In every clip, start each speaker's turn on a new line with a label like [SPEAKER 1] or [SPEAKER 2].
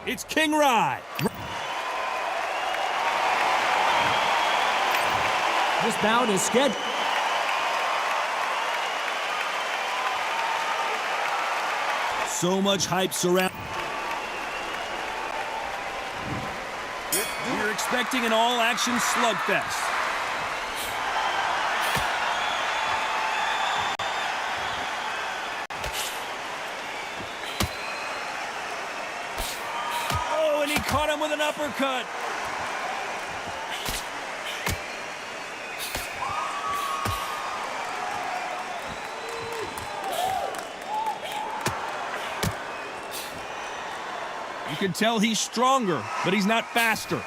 [SPEAKER 1] It's King Rye.
[SPEAKER 2] This bout is scheduled.
[SPEAKER 1] So much hype surround. We're expecting an all-action slugfest. Oh, and he caught him with an uppercut. You can tell he's stronger, but he's not faster.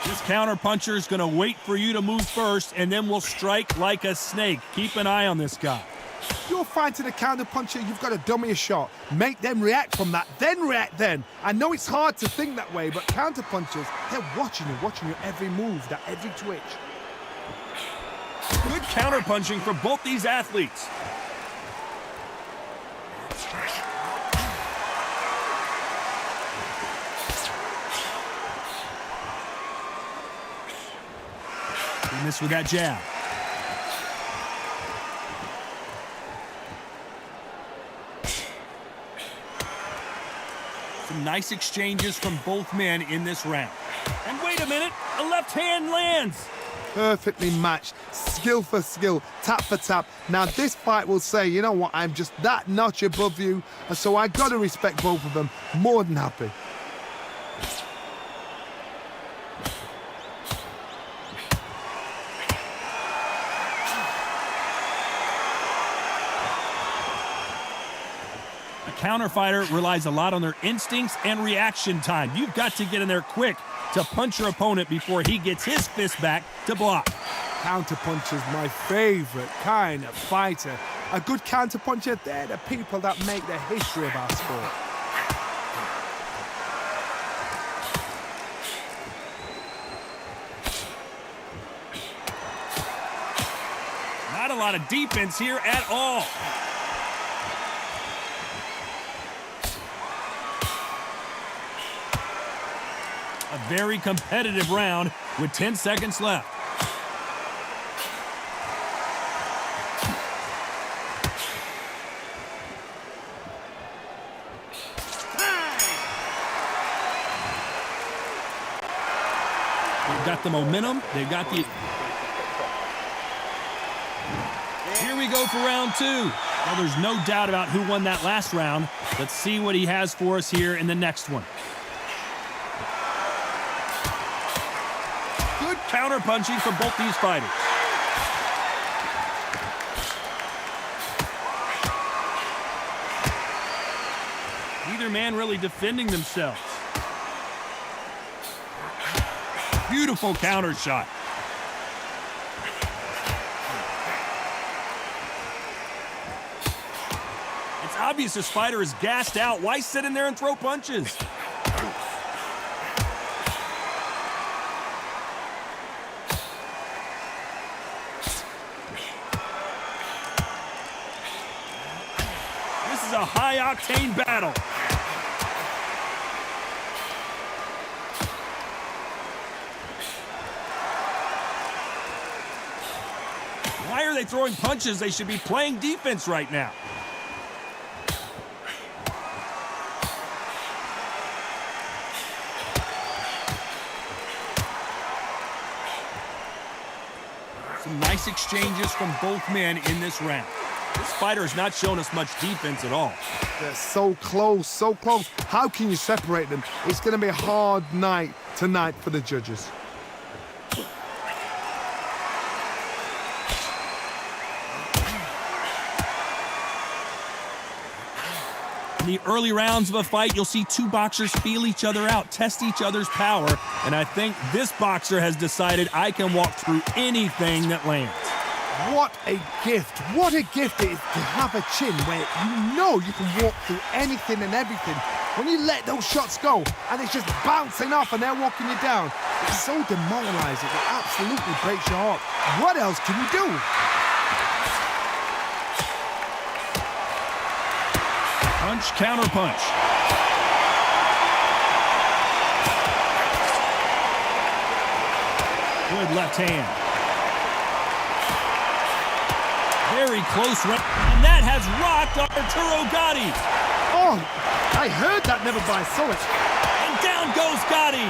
[SPEAKER 1] This counterpuncher is going to wait for you to move first, and then will strike like a snake. Keep an eye on this guy.
[SPEAKER 3] You're fighting a counterpuncher, you've got to dummy a shot. Make them react from that, then react then. I know it's hard to think that way, but counterpunchers, they're watching you every move, that every twitch.
[SPEAKER 1] Good counterpunching for both these athletes. He missed with that jab. Some nice exchanges from both men in this round. And wait a minute, a left hand lands.
[SPEAKER 3] Perfectly matched, skill for skill, tap for tap. Now this fight will say, you know what, I'm just that notch above you, and so I got to respect both of them. More than happy.
[SPEAKER 1] A counter fighter relies a lot on their instincts and reaction time. You've got to get in there quick to punch your opponent before he gets his fist back to block.
[SPEAKER 3] Counterpuncher's my favorite kind of fighter. A good counterpuncher, they're the people that make the history of our sport.
[SPEAKER 1] Not a lot of defense here at all. A very competitive round with 10 seconds left. They've got the momentum. They've got the... Here we go for round two. Well, there's no doubt about who won that last round. Let's see what he has for us here in the next one. Good counter-punching from both these fighters. Neither man really defending themselves. Beautiful counter shot. It's obvious this fighter is gassed out. Why sit in there and throw punches? This is a high-octane battle. Why are they throwing punches? They should be playing defense right now. Some nice exchanges from both men in this round. This fighter has not shown us much defense at all.
[SPEAKER 3] They're so close, so close. How can you separate them? It's going to be a hard night tonight for the judges.
[SPEAKER 1] In the early rounds of a fight, you'll see two boxers feel each other out, test each other's power, and I think this boxer has decided I can walk through anything that lands.
[SPEAKER 3] What a gift. What a gift it is to have a chin where you know you can walk through anything and everything When you let those shots go and it's just bouncing off and they're walking you down, it's so demoralizing. It absolutely breaks your heart. What else can you do?
[SPEAKER 1] Punch, counter punch. Good left hand. Very close, and that has rocked Arturo Gatti.
[SPEAKER 3] Oh, I heard that, never by saw it.
[SPEAKER 1] And down goes Gatti.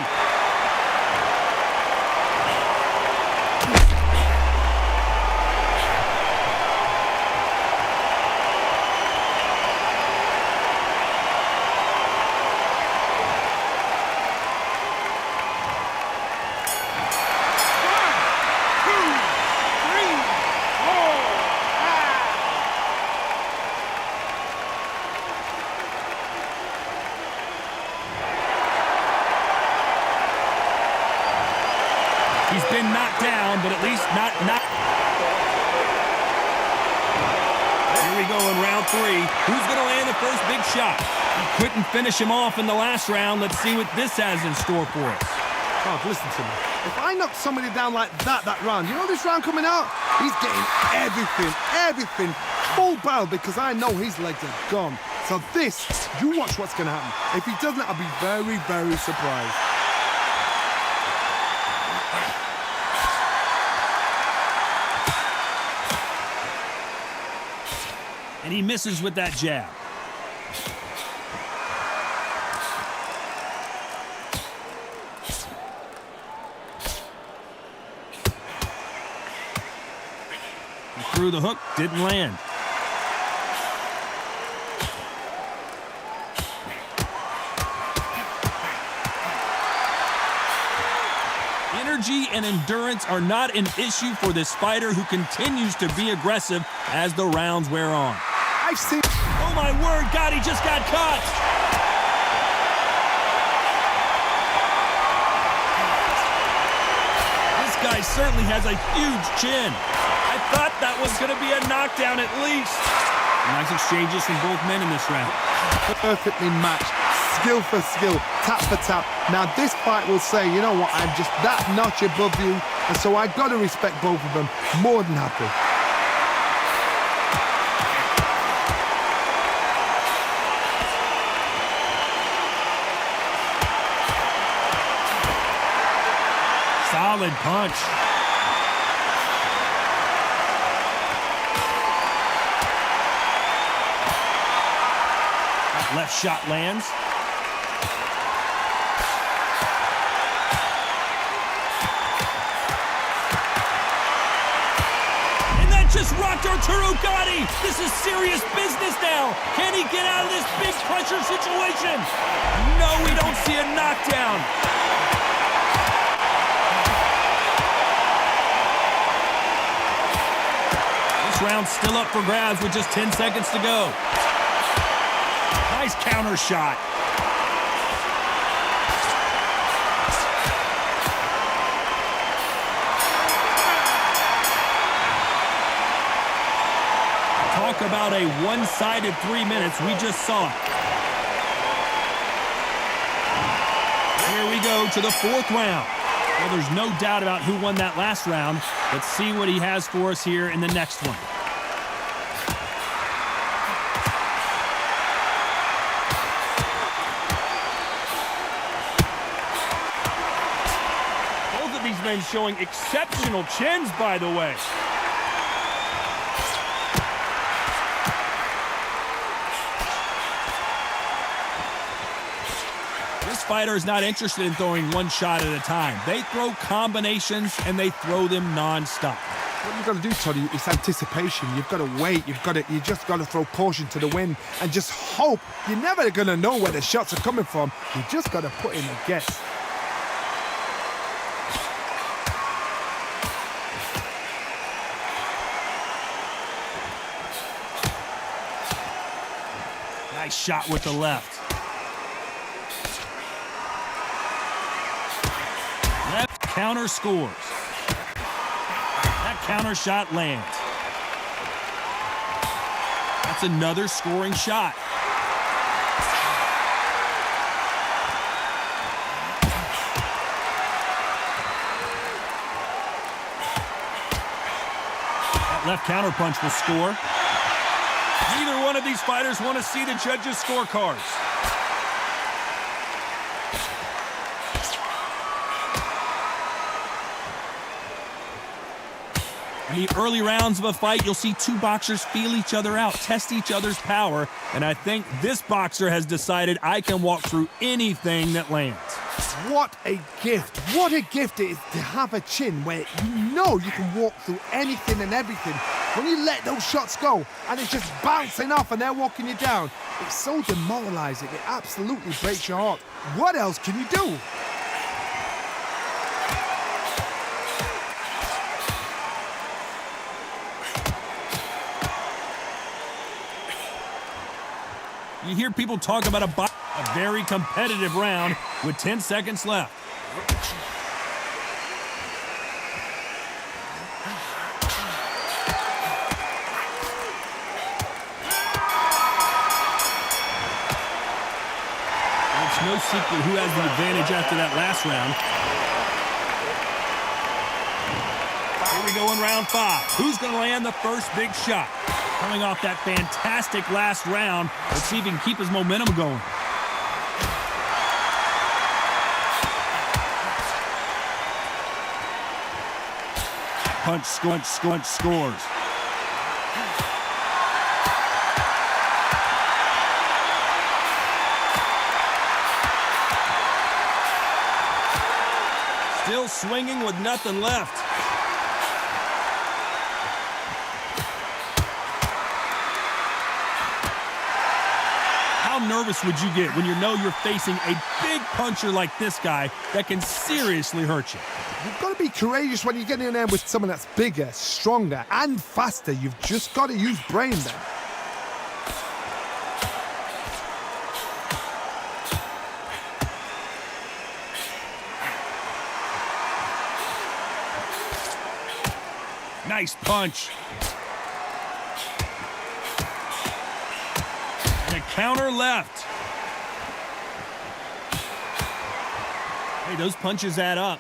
[SPEAKER 1] He's been knocked down, but at least not. Here we go in round 3. Who's going to land the first big shot? He couldn't finish him off in the last round. Let's see what this has in store for us.
[SPEAKER 3] Oh, listen to me. If I knock somebody down like that round, you know this round coming out? He's getting everything, full barrel, because I know his legs are gone. So this, you watch what's going to happen. If he doesn't, I'll be very, very surprised.
[SPEAKER 1] And he misses with that jab. He threw the hook, didn't land. Energy and endurance are not an issue for this fighter who continues to be aggressive as the rounds wear on.
[SPEAKER 3] I've seen...
[SPEAKER 1] Oh my word, Gatti just got caught! This guy certainly has a huge chin. I thought that was going to be a knockdown at least. Nice exchanges from both men in this round.
[SPEAKER 3] Perfectly matched. Skill for skill, tap for tap. Now this fight will say, you know what, I'm just that notch above you, and so I've got to respect both of them. More than happy.
[SPEAKER 1] Solid punch. That left shot lands. Just rocked Arturo Gatti. This is serious business now. Can he get out of this big pressure situation? No, we don't see a knockdown. This round's still up for grabs with just 10 seconds to go. Nice counter shot. Talk about a one-sided 3 minutes. We just saw it. Here we go to the 4th round. Well, there's no doubt about who won that last round. Let's see what he has for us here in the next one. Both of these men showing exceptional chins, by the way. This fighter is not interested in throwing one shot at a time. They throw combinations and they throw them non-stop.
[SPEAKER 3] What you've got to do, Toddy, is anticipation. You've got to wait. You just got to throw caution to the wind and just hope. You're never going to know where the shots are coming from. You just got to put in a guess.
[SPEAKER 1] Nice shot with the left. Left counter scores. That counter shot lands. That's another scoring shot. Left counterpunch will score. Neither one of these fighters want to see the judges' scorecards. In the early rounds of a fight, you'll see two boxers feel each other out, test each other's power, and I think this boxer has decided I can walk through anything that lands.
[SPEAKER 3] What a gift. What a gift it is to have a chin where you know you can walk through anything and everything. When you let those shots go and it's just bouncing off and they're walking you down, it's so demoralizing. It absolutely breaks your heart. What else can you do?
[SPEAKER 1] You hear people talk about a very competitive round with 10 seconds left. It's no secret who has the advantage after that last round. Here we go in round 5. Who's going to land the first big shot? Coming off that fantastic last round, let's see if he can keep his momentum going. Punch, scores. Still swinging with nothing left. How nervous would you get when you know you're facing a big puncher like this guy that can seriously hurt you?
[SPEAKER 3] You've got to be courageous when you get in there with someone that's bigger, stronger, and faster. You've just got to use brain there.
[SPEAKER 1] Nice punch. And a counter left. Hey, those punches add up.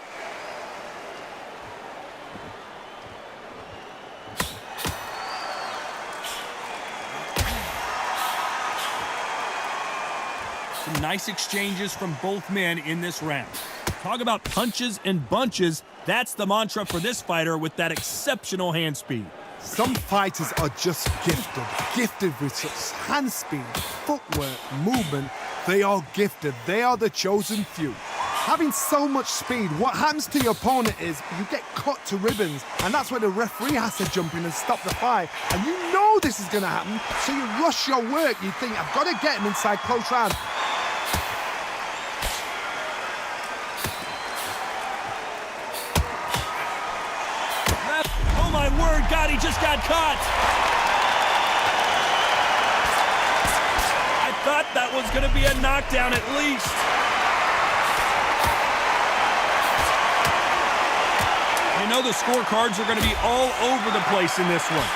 [SPEAKER 1] Some nice exchanges from both men in this round. Talk about punches and bunches. That's the mantra for this fighter with that exceptional hand speed.
[SPEAKER 3] Some fighters are just gifted with such hand speed, footwork, movement. They are gifted. They are the chosen few. Having so much speed, what happens to your opponent is you get cut to ribbons, and that's where the referee has to jump in and stop the fight. And you know this is going to happen, so you rush your work. You think, I've got to get him inside close round.
[SPEAKER 1] Oh my word, Gatti just got caught. I thought that was going to be a knockdown at least. You know the scorecards are going to be all over the place in this one.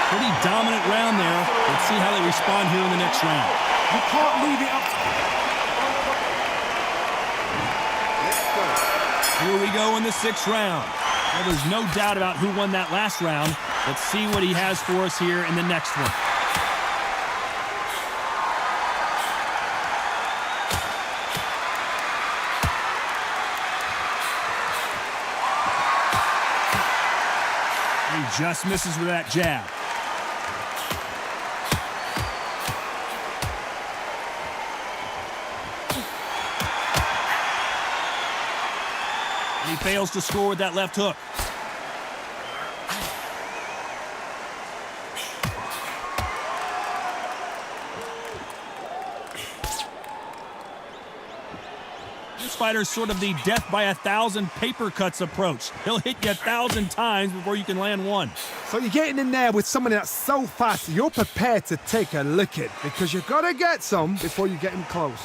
[SPEAKER 1] Pretty dominant round there. Let's see how they respond here in the next round.
[SPEAKER 3] You can't leave it up.
[SPEAKER 1] Here we go in the 6th round. Well, there's no doubt about who won that last round. Let's see what he has for us here in the next one. He just misses with that jab. He fails to score with that left hook. This fighter's sort of the death by 1,000 paper cuts approach. He'll hit you 1,000 times before you can land one.
[SPEAKER 3] So you're getting in there with someone that's so fast, you're prepared to take a licking because you've got to get some before you get him close.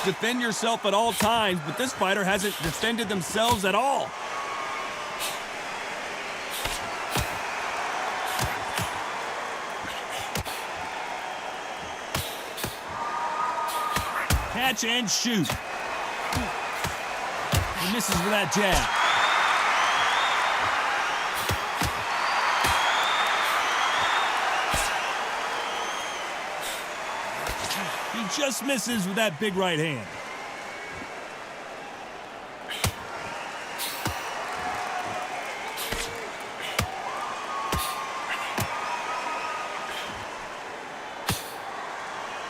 [SPEAKER 1] Defend yourself at all times, but this fighter hasn't defended themselves at all. Catch and shoot. He misses with that jab. He just misses with that big right hand.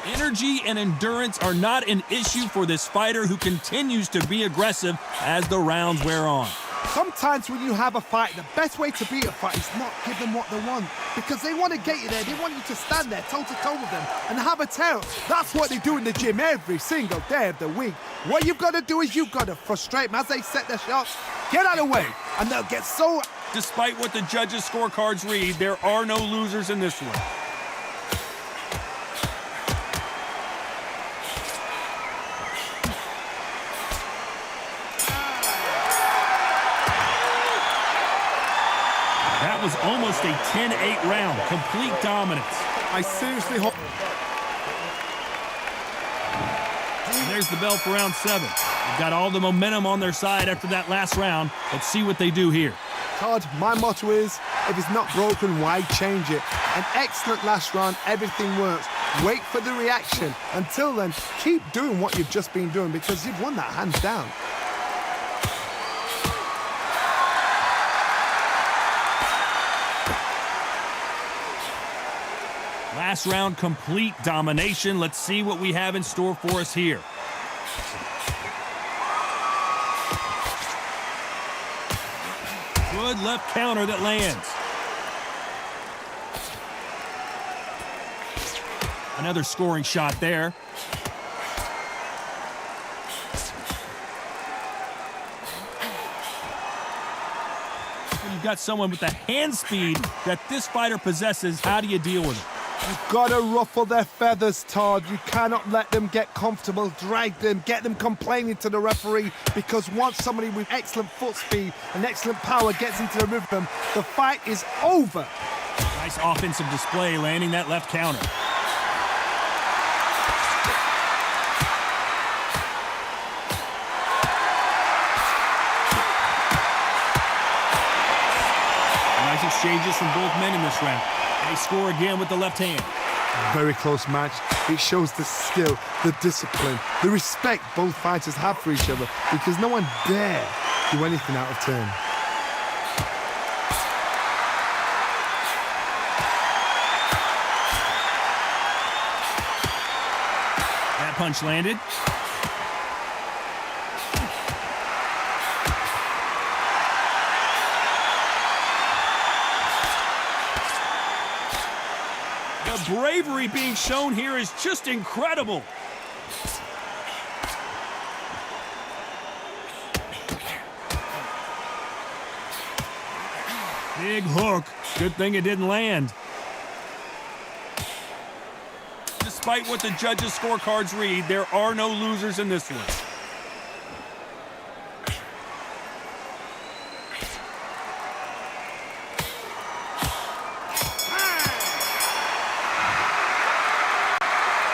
[SPEAKER 1] Energy and endurance are not an issue for this fighter who continues to be aggressive as the rounds wear on.
[SPEAKER 3] Sometimes when you have a fight, the best way to beat a fight is not give them what they want, because they want to get you there. They want you to stand there toe-to-toe with them and have a tear. That's what they do in the gym every single day of the week. What you've got to do is you've got to frustrate them as they set their shots. Get out of the way, and they'll get so...
[SPEAKER 1] Despite what the judges' scorecards read, there are no losers in this one. That was almost a 10-8 round, complete dominance.
[SPEAKER 3] I seriously hope...
[SPEAKER 1] And there's the bell for round 7. They've got all the momentum on their side after that last round. Let's see what they do here.
[SPEAKER 3] Todd, my motto is, if it's not broken, why change it? An excellent last round, everything works. Wait for the reaction. Until then, keep doing what you've just been doing, because you've won that hands down.
[SPEAKER 1] Last round, complete domination. Let's see what we have in store for us here. Good left counter that lands. Another scoring shot there. When you've got someone with the hand speed that this fighter possesses, how do you deal with it?
[SPEAKER 3] You've got to ruffle their feathers, Todd. You cannot let them get comfortable, drag them, get them complaining to the referee, because once somebody with excellent foot speed and excellent power gets into the rhythm, the fight is over.
[SPEAKER 1] Nice offensive display, landing that left counter. Nice exchanges from both men in this round. They score again with the left hand.
[SPEAKER 3] Very close match. It shows the skill, the discipline, the respect both fighters have for each other, because no one dare do anything out of turn.
[SPEAKER 1] That punch landed. The bravery being shown here is just incredible. Big hook. Good thing it didn't land. Despite what the judges' scorecards read, there are no losers in this one.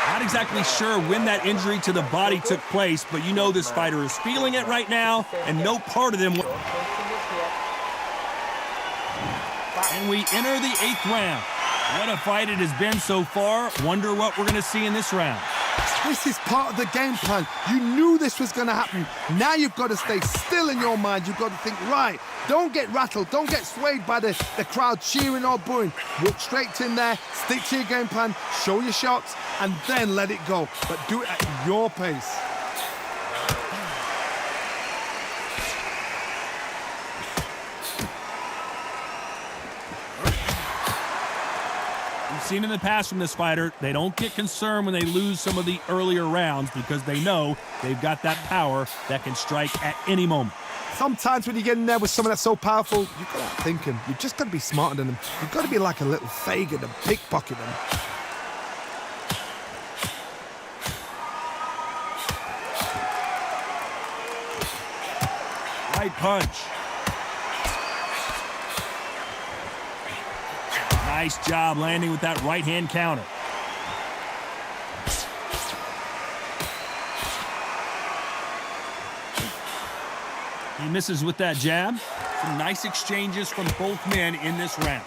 [SPEAKER 1] Not exactly sure when that injury to the body took place, but you know this fighter is feeling it right now, and no part of them... And we enter the 8th round. What a fight it has been so far. Wonder what we're going to see in this round.
[SPEAKER 3] This is part of the game plan. You knew this was going to happen. Now you've got to stay still in your mind. You've got to think, right, don't get rattled. Don't get swayed by the crowd cheering or booing. Walk straight in there, stick to your game plan, show your shots, and then let it go. But do it at your pace.
[SPEAKER 1] Seen in the past from this fighter, they don't get concerned when they lose some of the earlier rounds, because they know they've got that power that can strike at any moment.
[SPEAKER 3] Sometimes when you get in there with someone that's so powerful, you've got to think him. You've just got to be smarter than them. You've got to be like a little Fagin and pickpocket them.
[SPEAKER 1] right punch. Nice job landing with that right hand counter. He misses with that jab. Some nice exchanges from both men in this round.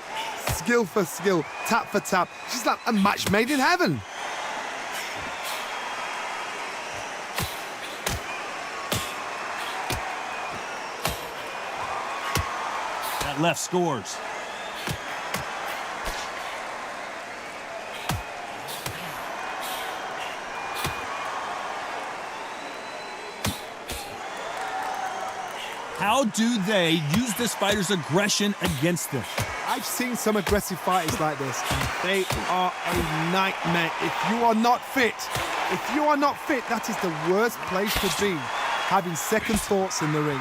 [SPEAKER 3] Skill for skill, tap for tap. Just like a match made in heaven.
[SPEAKER 1] That left scores. How do they use this fighter's aggression against them?
[SPEAKER 3] I've seen some aggressive fighters like this, and they are a nightmare. If you are not fit, that is the worst place to be, having second thoughts in the ring.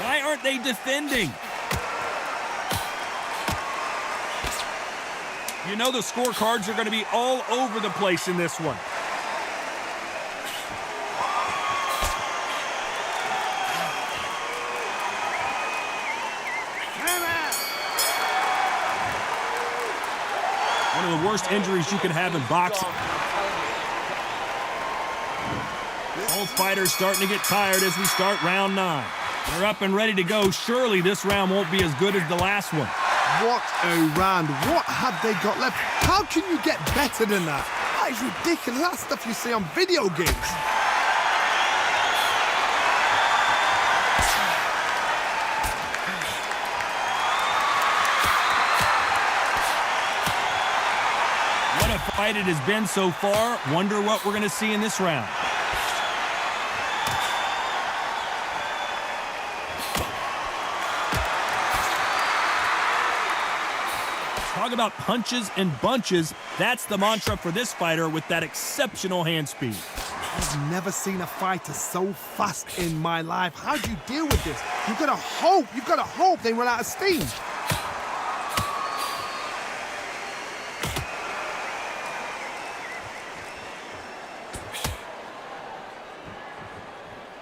[SPEAKER 1] Why aren't they defending? You know the scorecards are going to be all over the place in this one. One of the worst injuries you can have in boxing. Both fighters starting to get tired as we start round 9. They're up and ready to go. Surely this round won't be as good as the last one.
[SPEAKER 3] What a round. What have they got left? How can you get better than that? That is ridiculous. That's stuff you see on video games.
[SPEAKER 1] What a fight it has been so far. Wonder what we're going to see in this round. Talk about punches and bunches. That's the mantra for this fighter with that exceptional hand speed.
[SPEAKER 3] I've never seen a fighter so fast in my life. How do you deal with this? You've got to hope they run out of steam.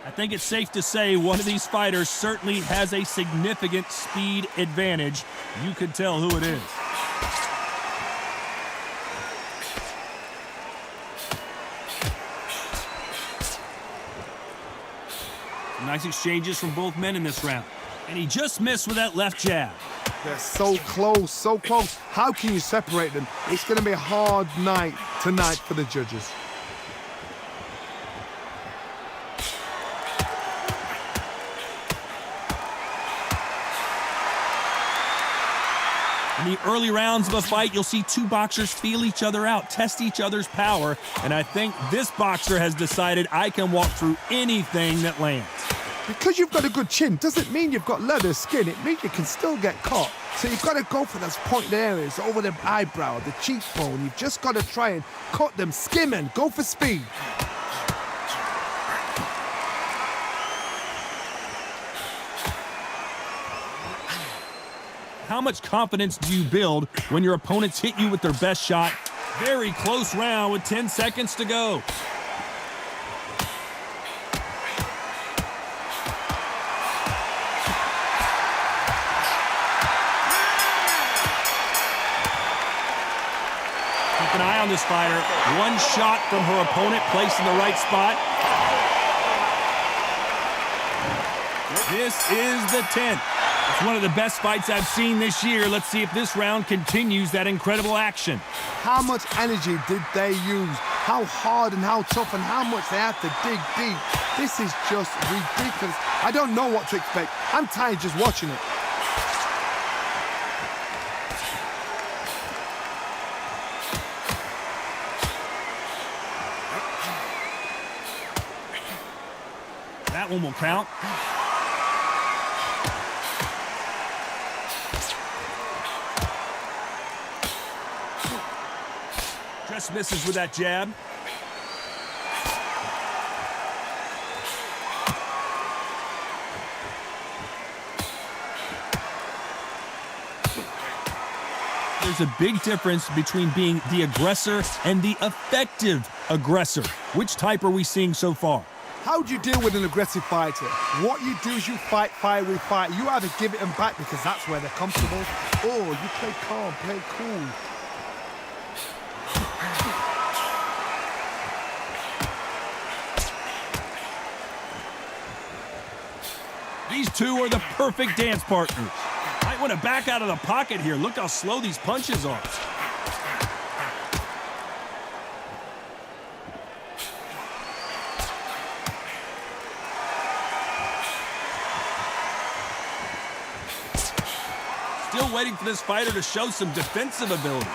[SPEAKER 1] I think it's safe to say one of these fighters certainly has a significant speed advantage. You can tell who it is. Nice exchanges from both men in this round. And he just missed with that left jab.
[SPEAKER 3] They're so close, so close. How can you separate them? It's going to be a hard night tonight for the judges.
[SPEAKER 1] In the early rounds of a fight, you'll see two boxers feel each other out, test each other's power, and I think this boxer has decided I can walk through anything that lands.
[SPEAKER 3] Because you've got a good chin doesn't mean you've got leather skin. It means you can still get caught. So you've got to go for those pointed areas, over the eyebrow, the cheekbone. You've just got to try and cut them, skim and go for speed.
[SPEAKER 1] How much confidence do you build when your opponents hit you with their best shot? Very close round with 10 seconds to go. Keep an eye on this fighter. One shot from her opponent placed in the right spot. This is the 10th. It's one of the best fights I've seen this year. Let's see if this round continues that incredible action.
[SPEAKER 3] How much energy did they use? How hard and how tough and how much they had to dig deep. This is just ridiculous. I don't know what to expect. I'm tired just watching it.
[SPEAKER 1] That one will count. Just misses with that jab. There's a big difference between being the aggressor and the effective aggressor. Which type are we seeing so far?
[SPEAKER 3] How do you deal with an aggressive fighter? What you do is you fight, fire with fight. You either give it them back because that's where they're comfortable, or you play calm, play cool.
[SPEAKER 1] These two are the perfect dance partners. Might want to back out of the pocket here. Look how slow these punches are. Still waiting for this fighter to show some defensive ability.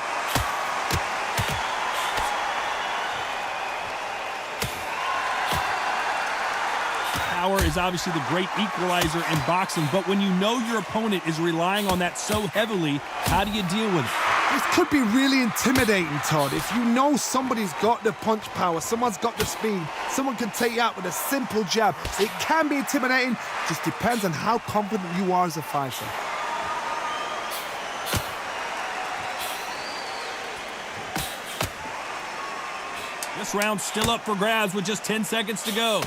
[SPEAKER 1] Power is obviously the great equalizer in boxing, but when you know your opponent is relying on that so heavily, how do you deal with it?
[SPEAKER 3] This could be really intimidating, Todd. If you know somebody's got the punch power, someone's got the speed, someone can take you out with a simple jab. It can be intimidating, just depends on how confident you are as a fighter.
[SPEAKER 1] This round's still up for grabs with just 10 seconds to go.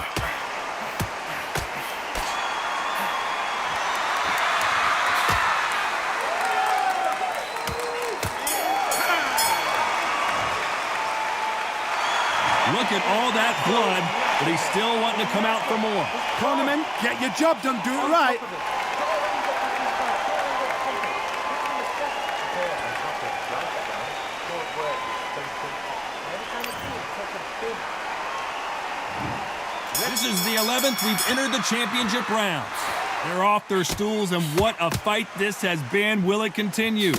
[SPEAKER 1] Look at all that blood, but he's still wanting to come out for more.
[SPEAKER 3] Cornerman, get your job done, do it right.
[SPEAKER 1] This is the 11th. We've entered the championship rounds. They're off their stools, and what a fight this has been. Will it continue?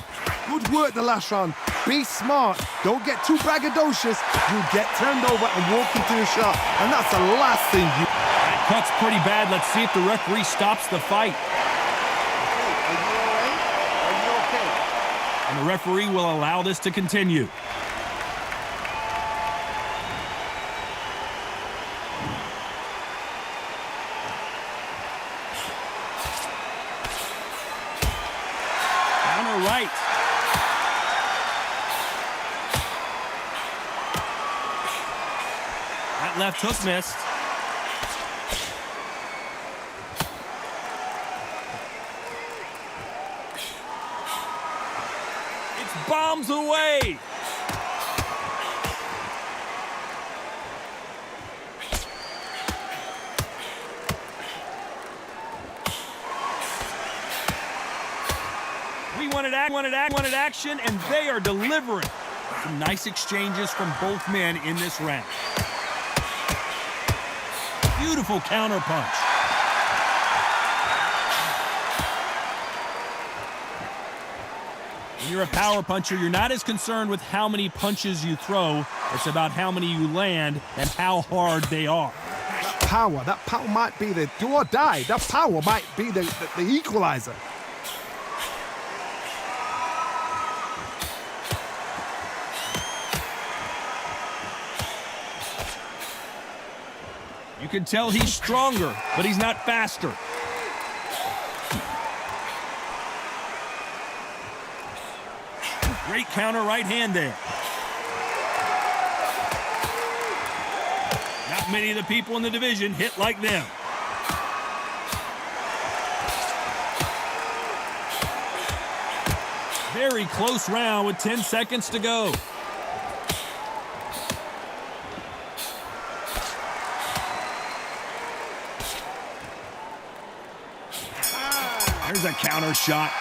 [SPEAKER 3] Good work the last round. Be smart. Don't get too braggadocious. You'll get turned over and walk into the shot. And that's the last thing you...
[SPEAKER 1] That cut's pretty bad. Let's see if the referee stops the fight.
[SPEAKER 3] Are you all right? Are you okay?
[SPEAKER 1] And the referee will allow this to continue. Counter right. That left hook missed. It's bombs away. We wanted action, and they are delivering. Some nice exchanges from both men in this round. Beautiful counter punch. When you're a power puncher, you're not as concerned with how many punches you throw. It's about how many you land and how hard they are.
[SPEAKER 3] That power might be the do or die. That power might be the equalizer.
[SPEAKER 1] You can tell he's stronger, but he's not faster. Great counter right hand there. Not many of the people in the division hit like them. Very close round with 10 seconds to go. There's a counter shot.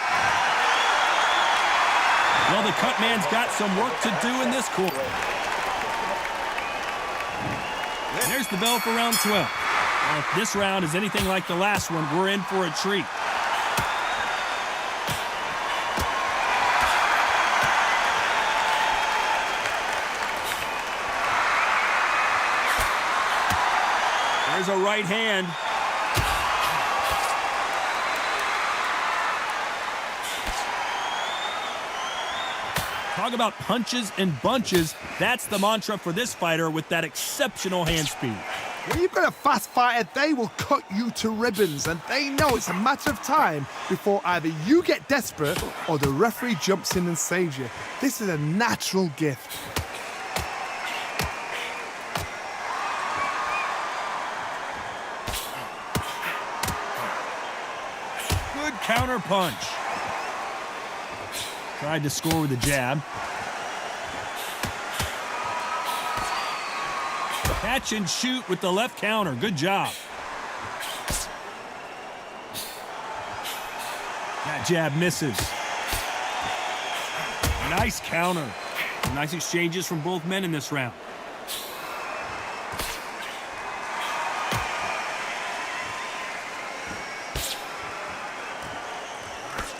[SPEAKER 1] Well, the cut man's got some work to do in this quarter. And there's the bell for round 12. Well, if this round is anything like the last one, we're in for a treat. There's a right hand. Talk about punches and bunches. That's the mantra for this fighter with that exceptional hand speed.
[SPEAKER 3] When you've got a fast fighter, they will cut you to ribbons, and they know it's a matter of time before either you get desperate or the referee jumps in and saves you. This is a natural gift.
[SPEAKER 1] Good counter punch. Tried to score with a jab. Catch and shoot with the left counter. Good job. That jab misses. Nice counter. Nice exchanges from both men in this round.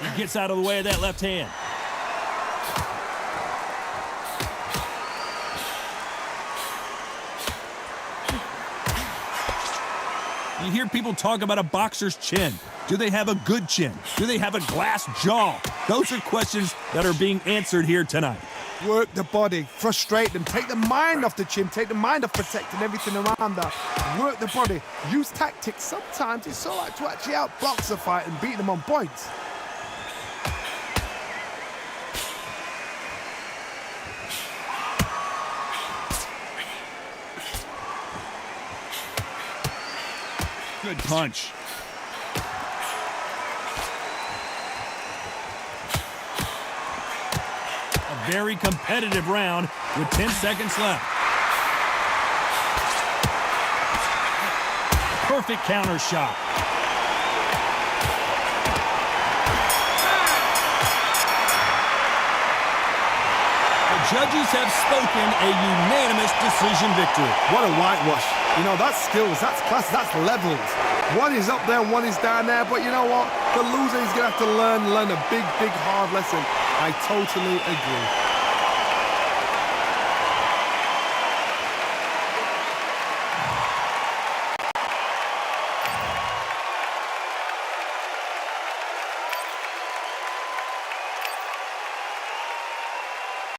[SPEAKER 1] He gets out of the way of that left hand. You hear people talk about a boxer's chin. Do they have a good chin? Do they have a glass jaw? Those are questions that are being answered here tonight.
[SPEAKER 3] Work the body, frustrate them, take the mind off the chin, take the mind off protecting everything around that. Work the body, use tactics. Sometimes it's all right to actually outbox a fight and beat them on points.
[SPEAKER 1] Good punch. A very competitive round with 10 seconds left. Perfect counter shot. The judges have spoken, a unanimous decision victory.
[SPEAKER 3] What a whitewash. You know, that's skills, that's class, that's levels. One is up there, one is down there, but you know what? The loser is going to have to learn a big, hard lesson. I totally agree.